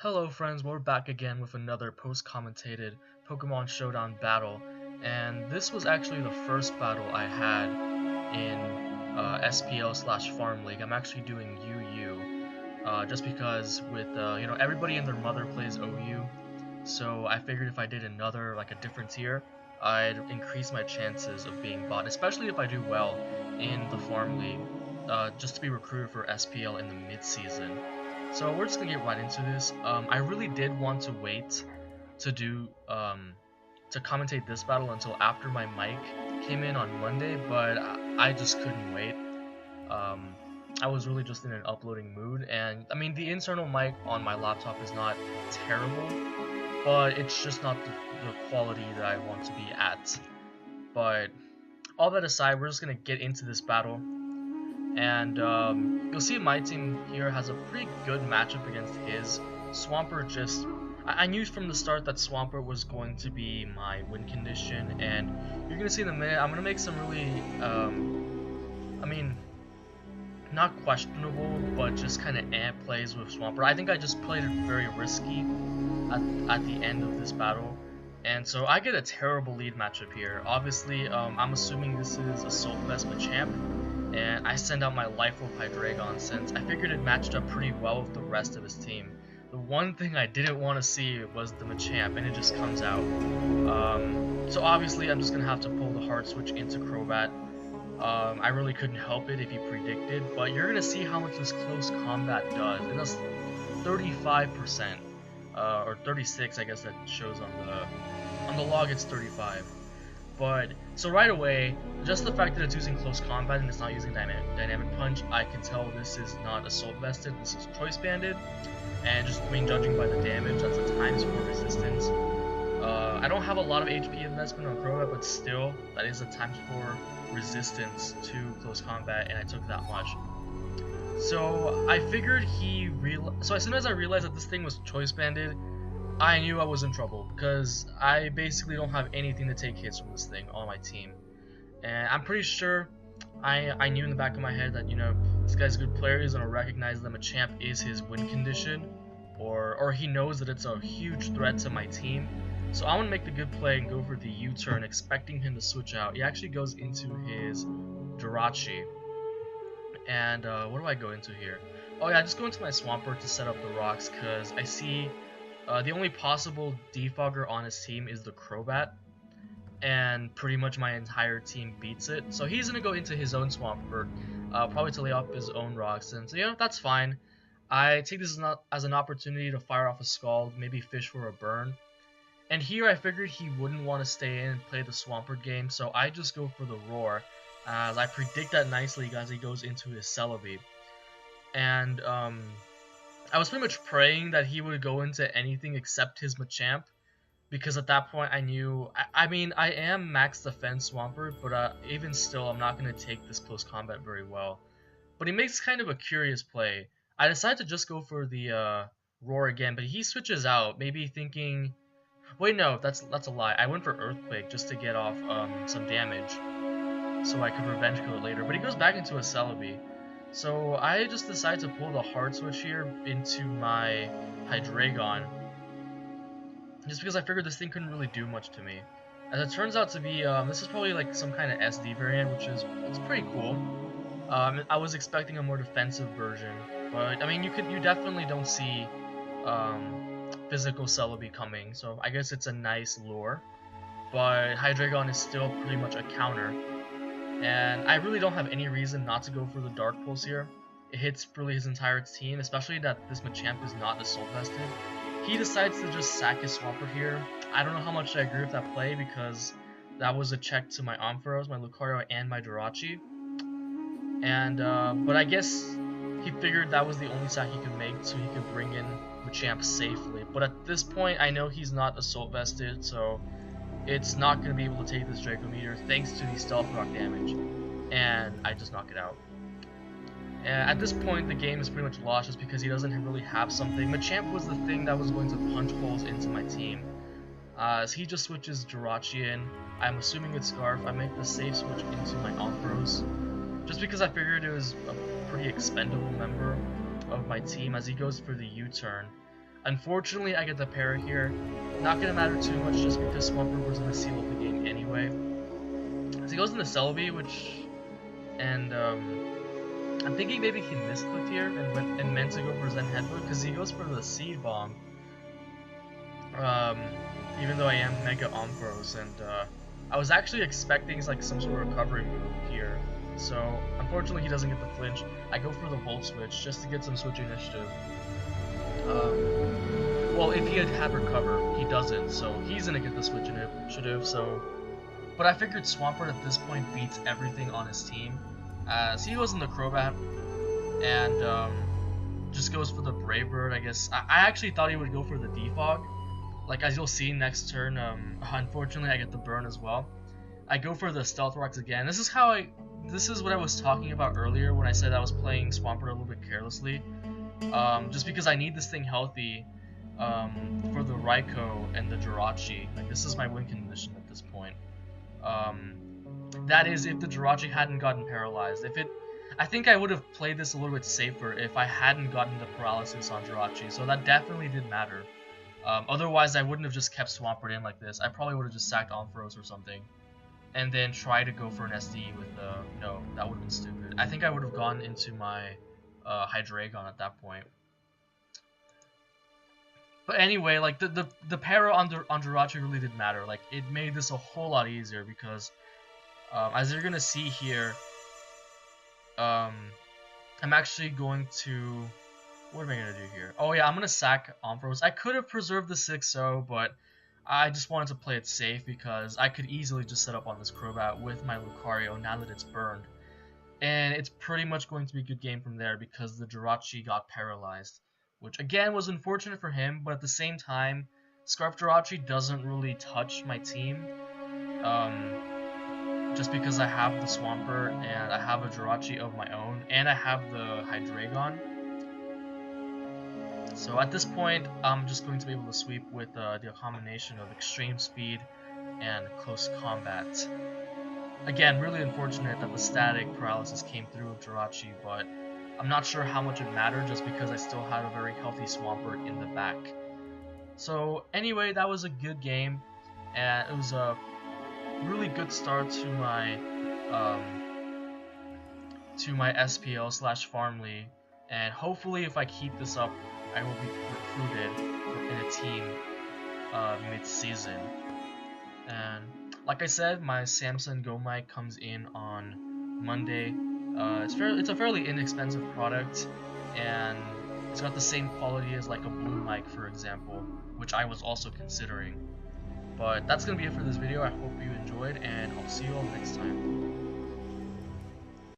Hello friends, we're back again with another post-commentated Pokemon Showdown battle, and this was actually the first battle I had in SPL/Farm League. I'm actually doing UU, just because with everybody and their mother plays OU, so I figured if I did another like a different tier, I'd increase my chances of being bought, especially if I do well in the Farm League, just to be recruited for SPL in the mid-season. So we're just gonna get right into this. I really did want to wait to do to commentate this battle until after my mic came in on Monday, but I just couldn't wait. I was really just in an uploading mood, and I mean the internal mic on my laptop is not terrible, but it's just not the quality that I want to be at. But all that aside, we're just gonna get into this battle. And you'll see my team here has a pretty good matchup against his. Swampert just... I knew from the start that Swampert was going to be my win condition, and you're going to see in a minute, I'm going to make some really, I mean, not questionable, but just kind of plays with Swampert. I think I just played it very risky at the end of this battle. And so I get a terrible lead matchup here. Obviously, I'm assuming this is Assault Vest Machamp, and I send out my Life Orb Hydreigon since I figured it matched up pretty well with the rest of his team. The one thing I didn't want to see was the Machamp, and it just comes out. So obviously I'm just going to have to pull the Heart Switch into Crobat. I really couldn't help it if he predicted, but you're going to see how much this close combat does. It does 35%, or 36 I guess that shows on the log. It's 35. But, so right away, just the fact that it's using close combat and it's not using dynamic punch, I can tell this is not assault vested, this is choice banded. And just, judging by the damage, that's a times 4 resistance. I don't have a lot of HP investment on Crobat, but still, that is a times 4 resistance to close combat, and I took that much. So, I figured so as soon as I realized that this thing was choice banded, I knew I was in trouble, because I basically don't have anything to take hits from this thing on my team. And I'm pretty sure I knew in the back of my head that, this guy's a good player, he's going to recognize that Machamp is his win condition, or he knows that it's a huge threat to my team. So I'm going to make the good play and go for the U-turn, expecting him to switch out. He actually goes into his Jirachi. And what do I go into here? Oh yeah, I just go into my Swampert to set up the rocks, because I see... the only possible defogger on his team is the Crobat, and pretty much my entire team beats it. So he's going to go into his own Swampert, probably to lay off his own rocks, and so that's fine. I take this as an opportunity to fire off a Scald, maybe fish for a burn. And here I figured he wouldn't want to stay in and play the Swampert game, so I just go for the Roar, as I predict that nicely as he goes into his Celebi. And I was pretty much praying that he would go into anything except his Machamp, because at that point I knew, I am max defense Swampert, but even still I'm not going to take this close combat very well. But he makes kind of a curious play. I decided to just go for the Roar again, but he switches out, maybe thinking, wait no, that's a lie. I went for Earthquake just to get off some damage, so I could revenge kill it later, but he goes back into a Celebi. So I just decided to pull the Heart Switch here into my Hydreigon, just because I figured this thing couldn't really do much to me. As it turns out to be, this is probably like some kind of SD variant, which is pretty cool. I was expecting a more defensive version, but you definitely don't see physical Celebi coming, so I guess it's a nice lure. But Hydreigon is still pretty much a counter. And I really don't have any reason not to go for the Dark Pulse here. It hits really his entire team, especially that this Machamp is not Assault Vested. He decides to just sack his Swampert here. I don't know how much I agree with that play, because that was a check to my Ampharos, my Lucario, and my Jirachi. And, but I guess he figured that was the only sack he could make, so he could bring in Machamp safely. But at this point, I know he's not Assault Vested, so... it's not going to be able to take this Draco Meteor thanks to the Stealth Rock damage, and I just knock it out. And at this point, the game is pretty much lost just because he doesn't really have something. Machamp was the thing that was going to punch holes into my team. As he just switches Jirachi in, I'm assuming it's Scarf, I make the safe switch into my Ampharos, just because I figured it was a pretty expendable member of my team as he goes for the U-turn. Unfortunately, I get the para here. Not gonna matter too much just because Swampert was gonna seal up the game anyway. So he goes into Celebi, and I'm thinking maybe he misclicked here and meant to go for Zen Headbutt because he goes for the Seed Bomb. Even though I am Mega Umbros, and I was actually expecting like some sort of recovery move here. So unfortunately he doesn't get the flinch. I go for the Volt Switch just to get some switch initiative. Well, if he had recover, he doesn't, so he's gonna get the switch initiative. So, but I figured Swampert at this point beats everything on his team, as he goes in the Crobat and just goes for the Brave Bird. I guess I actually thought he would go for the Defog. Like, as you'll see next turn, unfortunately I get the burn as well. I go for the Stealth Rocks again. This is what I was talking about earlier when I said I was playing Swampert a little bit carelessly. Just because I need this thing healthy for the Raikou and the Jirachi. Like, this is my win condition at this point. That is if the Jirachi hadn't gotten paralyzed. I think I would have played this a little bit safer if I hadn't gotten the paralysis on Jirachi, so that definitely did matter. Otherwise, I wouldn't have just kept Swampert in like this. I probably would have just sacked Ampharos or something, and then try to go for an SD with no, that would have been stupid. I think I would have gone into my Hydreigon at that point. But anyway, like the para on Jirachi really didn't matter. Like, it made this a whole lot easier because as you're gonna see here, I'm actually going to. What am I going to do here? Oh yeah, I'm going to sack Ampharos. I could have preserved the 6-0, but I just wanted to play it safe because I could easily just set up on this Crobat with my Lucario now that it's burned. And it's pretty much going to be a good game from there because the Jirachi got paralyzed, which again was unfortunate for him, but at the same time, Scarf Jirachi doesn't really touch my team. Just because I have the Swampert and I have a Jirachi of my own, and I have the Hydreigon. So at this point, I'm just going to be able to sweep with the combination of extreme speed and close combat. Again, really unfortunate that the static paralysis came through with Jirachi, but I'm not sure how much it mattered just because I still had a very healthy Swampert in the back. So anyway, that was a good game, and it was a really good start to my SPL / Farm League, and hopefully if I keep this up, I will be recruited in a team mid-season. And like I said, my Samsung Go mic comes in on Monday. It's a fairly inexpensive product, and it's got the same quality as like a Blue mic, for example, which I was also considering. But that's gonna be it for this video. I hope you enjoyed, and I'll see you all next time.